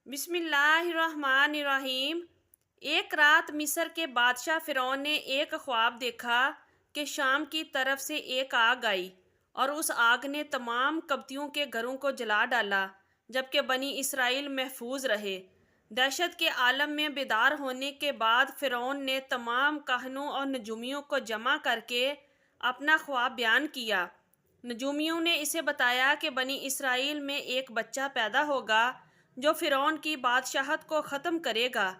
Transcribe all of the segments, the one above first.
बिस्मिल्लाहिर्रहमानिर्रहीम। एक रात मिस्र के बादशाह फ़िरौन ने एक ख्वाब देखा कि शाम की तरफ से एक आग आई और उस आग ने तमाम कब्तियों के घरों को जला डाला, जबकि बनी इसराइल महफूज रहे। दहशत के आलम में बेदार होने के बाद फ़िरौन ने तमाम काहनों और नजूमियों को जमा करके अपना ख्वाब बयान किया। नजूमियों ने इसे बताया कि बनी इसराइल में एक बच्चा पैदा होगा जो फ़िरौन की बादशाहत को ख़त्म करेगा।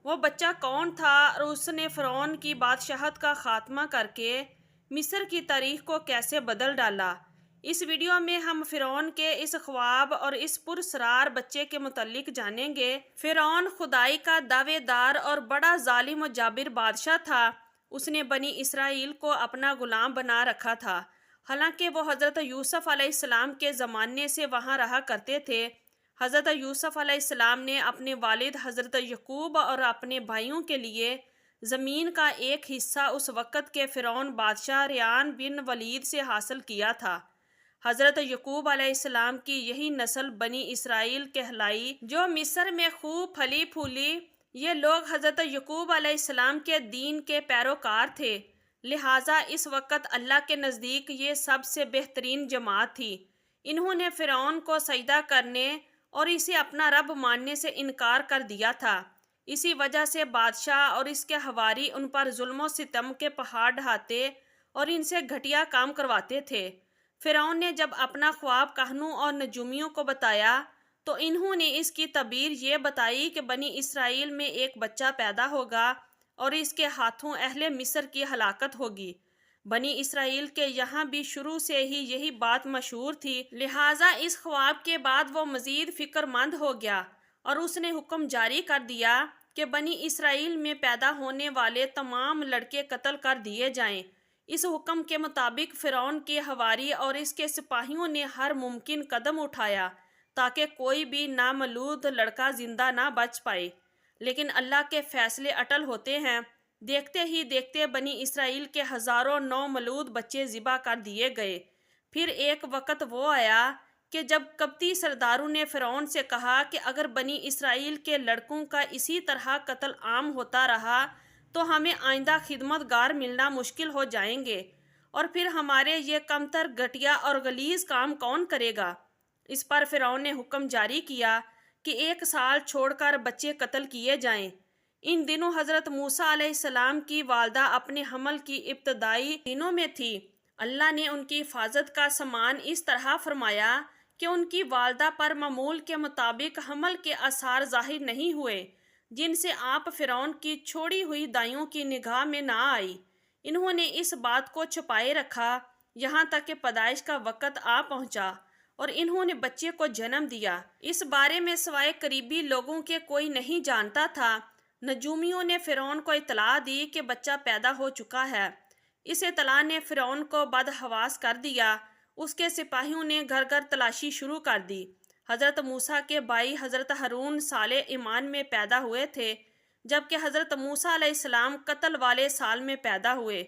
वो बच्चा कौन था और उसने फ़िरौन की बादशाहत का ख़ात्मा करके मिस्र की तारीख़ को कैसे बदल डाला। इस वीडियो में हम फ़िरौन के इस ख्वाब और इस पुरस्रार बच्चे के मुतल्लिक जानेंगे। फ़िरौन खुदाई का दावेदार और बड़ा जालिम और जाबिर बादशाह था। उसने बनी इसराइल को अपना ग़ुलाम बना रखा था। हालांकि वो हज़रत यूसुफ़ अलैहिस्सलाम के ज़माने से वहाँ रहा करते थे। हज़रत यूसुफ़ अलैहिस्सलाम ने अपने वालिद हज़रत यकूब और अपने भाइयों के लिए ज़मीन का एक हिस्सा उस वक़्त के फ़िरौन बादशाह रियान बिन वलीद से हासिल किया था। हज़रत यकूब अलैहिस्सलाम की यही नस्ल बनी इसराइल कहलाई, जो मिस्र में खूब फली फूली। ये लोग हज़रत यकूब अलैहिस्सलाम के दीन के पैरोकार थे, लिहाजा इस वक़्त अल्लाह के नज़दीक ये सबसे बेहतरीन जमात थी। इन्होंने फ़िरौन को सजदा करने और इसे अपना रब मानने से इनकार कर दिया था। इसी वजह से बादशाह और इसके हवारी उन पर जुल्म और सितम के पहाड़ ढाते और इनसे घटिया काम करवाते थे। फ़िरौन ने जब अपना ख्वाब काहनों और नजूमियों को बताया तो इन्होंने इसकी तबीर ये बताई कि बनी इसराइल में एक बच्चा पैदा होगा और इसके हाथों अहले मिस्र की हलाकत होगी। बनी इसराइल के यहाँ भी शुरू से ही यही बात मशहूर थी, लिहाजा इस ख्वाब के बाद वो मज़ीद फ़िक्रमंद हो गया और उसने हुक्म जारी कर दिया कि बनी इसराइल में पैदा होने वाले तमाम लड़के कत्ल कर दिए जाएं। इस हुक्म के मुताबिक फ़िरौन के हवारी और इसके सिपाहियों ने हर मुमकिन कदम उठाया ताकि कोई भी नामलूद लड़का ज़िंदा ना बच पाए, लेकिन अल्लाह के फ़ैसले अटल होते हैं। देखते ही देखते बनी इसराइल के हज़ारों नौमलूद बच्चे ज़िबा कर दिए गए। फिर एक वक़्त वो आया कि जब कब्ती सरदारों ने फ़िरौन से कहा कि अगर बनी इसराइल के लड़कों का इसी तरह कत्ल आम होता रहा तो हमें आइंदा खिदमतगार मिलना मुश्किल हो जाएंगे, और फिर हमारे ये कमतर, घटिया और गलीज़ काम कौन करेगा। इस पर फ़िरौन ने हुक्म जारी किया कि 1 साल छोड़कर बच्चे कत्ल किए जाएं। इन दिनों हज़रत मूसा अलैहिस्सलाम की वालदा अपने हमल की इब्तदाई दिनों में थी। अल्लाह ने उनकी हिफाजत का सामान इस तरह फरमाया कि उनकी वालदा पर मामूल के मुताबिक हमल के आसार ज़ाहिर नहीं हुए, जिनसे आप फ़िरौन की छोड़ी हुई दाइयों की निगाह में ना आई। इन्होंने इस बात को छुपाए रखा यहाँ तक कि पैदाइश का वक़्त आ पहुँचा और इन्होंने बच्चे को जन्म दिया। इस बारे में सिवाय करीबी लोगों के कोई नहीं जानता था। नजूमियों ने फ़िरौन को इतला दी कि बच्चा पैदा हो चुका है। इस इतला ने फ़िरौन को बदहवास कर दिया। उसके सिपाहियों ने घर घर तलाशी शुरू कर दी। हज़रत मूसा के भाई हज़रत हारून साले ईमान में पैदा हुए थे, जबकि हज़रत मूसा अलैहिस्सलाम कत्ल वाले साल में पैदा हुए।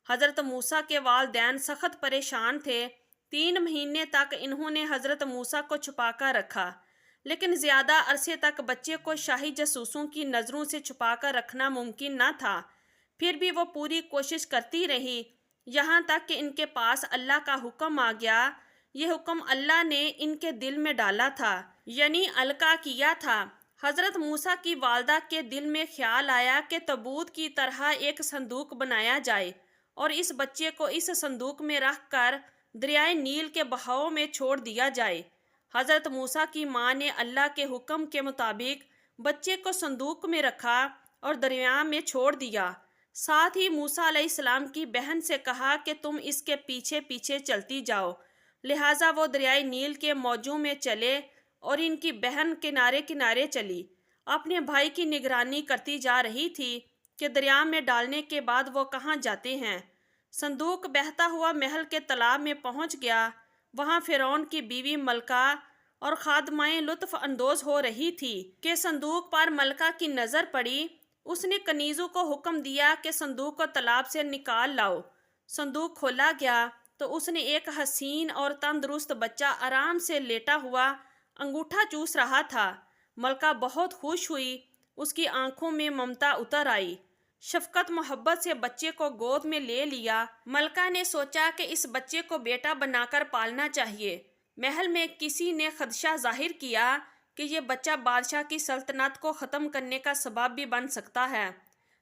हज़रत मूसा के वालिदैन सख्त परेशान थे। 3 महीने तक इन्होंने हज़रत मूसा को छुपा कर रखा, लेकिन ज़्यादा अरसे तक बच्चे को शाही जासूसों की नज़रों से छुपा कर रखना मुमकिन न था। फिर भी वो पूरी कोशिश करती रही, यहाँ तक कि इनके पास अल्लाह का हुक्म आ गया। ये हुक्म अल्लाह ने इनके दिल में डाला था, यानी अलका किया था। हज़रत मूसा की वालदा के दिल में ख्याल आया कि तबूत की तरह एक संदूक बनाया जाए और इस बच्चे को इस संदूक में रख कर दरियाए नील के बहाव में छोड़ दिया जाए। हज़रत मूसा की माँ ने अल्लाह के हुक्म के मुताबिक बच्चे को संदूक में रखा और दरिया में छोड़ दिया। साथ ही मूसा अलैहिस्सलाम की बहन से कहा कि तुम इसके पीछे पीछे चलती जाओ। लिहाजा वो दरियाए नील के मौजों में चले और इनकी बहन किनारे किनारे चली। अपने भाई की निगरानी करती जा रही थी कि दरिया में डालने के बाद वो कहाँ जाते हैं। संदूक बहता हुआ महल के तालाब में पहुँच गया। वहाँ फ़िरौन की बीवी मलका और खादमाएँ लुत्फ़ अंदोज़ हो रही थी कि संदूक पर मलका की नज़र पड़ी। उसने कनीज़ों को हुक्म दिया कि संदूक को तालाब से निकाल लाओ। संदूक खोला गया तो उसने एक हसीन और तंदुरुस्त बच्चा आराम से लेटा हुआ अंगूठा चूस रहा था। ملکہ بہت خوش ہوئی، اس کی آنکھوں میں ممتا اتر آئی، شفقت محبت سے بچے کو گود میں لے لیا۔ ملکہ نے سوچا کہ اس بچے کو بیٹا بنا کر پالنا چاہیے۔ محل میں کسی نے خدشہ ظاہر کیا کہ یہ بچہ بادشاہ کی سلطنت کو ختم کرنے کا سبب بھی بن سکتا ہے۔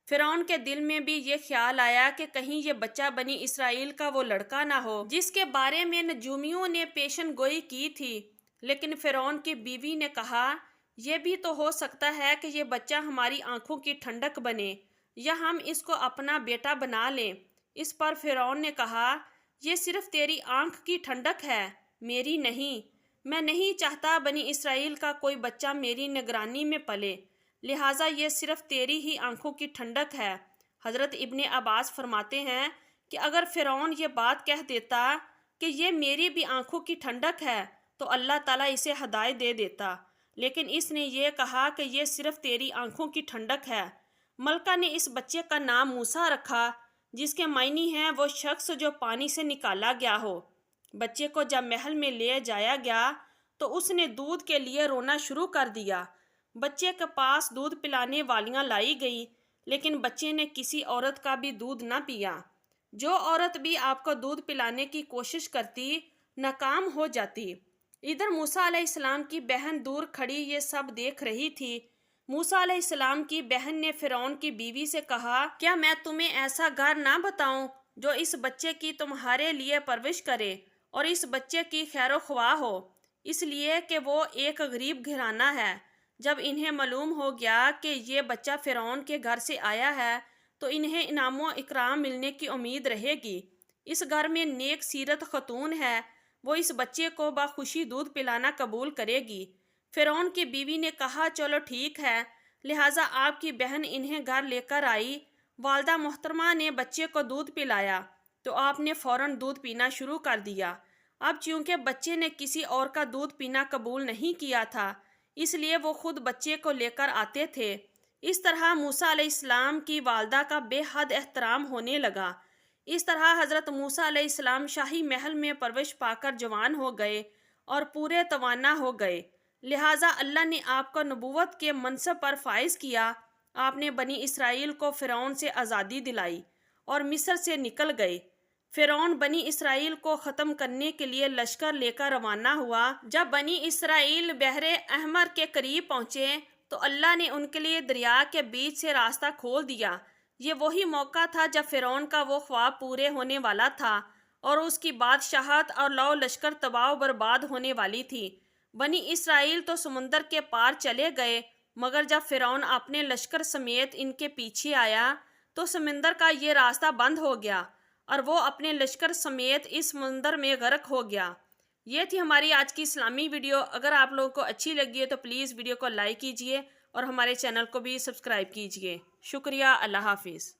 فرعون کے دل میں بھی یہ خیال آیا کہ کہیں یہ بچہ بنی اسرائیل کا وہ لڑکا نہ ہو جس کے بارے میں نجومیوں نے پیشن گوئی کی تھی۔ لیکن فرعون کی بیوی نے کہا، یہ بھی تو ہو سکتا ہے کہ یہ بچہ ہماری آنکھوں کی ٹھنڈک بنے یا ہم اس کو اپنا بیٹا بنا لیں۔ اس پر فرعون نے کہا، یہ صرف تیری آنکھ کی ٹھنڈک ہے، میری نہیں۔ میں نہیں چاہتا بنی اسرائیل کا کوئی بچہ میری نگرانی میں پلے، لہٰذا یہ صرف تیری ہی آنکھوں کی ٹھنڈک ہے۔ حضرت ابن عباس فرماتے ہیں کہ اگر فرعون یہ بات کہہ دیتا کہ یہ میری بھی آنکھوں کی ٹھنڈک ہے تو اللہ تعالیٰ اسے ہدایت دے دیتا، لیکن اس نے یہ کہا کہ یہ صرف تیری آنکھوں کی ٹھنڈک ہے۔ ملکہ نے اس بچے کا نام موسیٰ رکھا، جس کے معنی ہیں وہ شخص جو پانی سے نکالا گیا ہو۔ بچے کو جب محل میں لے جایا گیا تو اس نے دودھ کے لیے رونا شروع کر دیا۔ بچے کے پاس دودھ پلانے والیاں لائی گئیں، لیکن بچے نے کسی عورت کا بھی دودھ نہ پیا۔ جو عورت بھی آپ کو دودھ پلانے کی کوشش کرتی، ناکام ہو جاتی۔ ادھر موسیٰ علیہ السلام کی بہن دور کھڑی یہ سب دیکھ رہی تھی۔ موسیٰ علیہ السلام کی بہن نے فرعون کی بیوی سے کہا، کیا میں تمہیں ایسا گھر نہ بتاؤں جو اس بچے کی تمہارے لیے پرورش کرے اور اس بچے کی خیر و خواہ ہو، اس لیے کہ وہ ایک غریب گھرانہ ہے۔ جب انہیں معلوم ہو گیا کہ یہ بچہ فرعون کے گھر سے آیا ہے تو انہیں انعام و اکرام ملنے کی امید رہے گی۔ اس گھر میں نیک سیرت خاتون ہے، وہ اس بچے کو بخوشی دودھ پلانا قبول کرے گی۔ فرعون کی بیوی نے کہا، چلو ٹھیک ہے، لہٰذا آپ کی بہن انہیں گھر لے کر آئی۔ والدہ محترمہ نے بچے کو دودھ پلایا تو آپ نے فوراً دودھ پینا شروع کر دیا۔ اب چونکہ بچے نے کسی اور کا دودھ پینا قبول نہیں کیا تھا، اس لیے وہ خود بچے کو لے کر آتے تھے۔ اس طرح موسیٰ علیہ السلام کی والدہ کا بے حد احترام ہونے لگا۔ اس طرح حضرت موسیٰ علیہ السلام شاہی محل میں پرورش پا کر جوان ہو گئے اور پورے توانا ہو گئے، لہٰذا اللہ نے آپ کو نبوت کے منصب پر فائز کیا۔ آپ نے بنی اسرائیل کو فرعون سے آزادی دلائی اور مصر سے نکل گئے۔ فرعون بنی اسرائیل کو ختم کرنے کے لیے لشکر لے کر روانہ ہوا۔ جب بنی اسرائیل بحر احمر کے قریب پہنچے تو اللہ نے ان کے لیے دریا کے بیچ سے راستہ کھول دیا۔ یہ وہی موقع تھا جب فرعون کا وہ خواب پورے ہونے والا تھا اور اس کی بادشاہت اور لو لشکر تباہ و برباد ہونے والی تھی۔ بنی اسرائیل تو سمندر کے پار چلے گئے، مگر جب فرعون اپنے لشکر سمیت ان کے پیچھے آیا تو سمندر کا یہ راستہ بند ہو گیا اور وہ اپنے لشکر سمیت اس سمندر میں غرق ہو گیا۔ یہ تھی ہماری آج کی اسلامی ویڈیو۔ اگر آپ لوگوں کو اچھی لگی ہے تو پلیز ویڈیو کو لائک کیجئے اور ہمارے چینل کو بھی سبسکرائب کیجئے۔ شکریہ، اللہ حافظ۔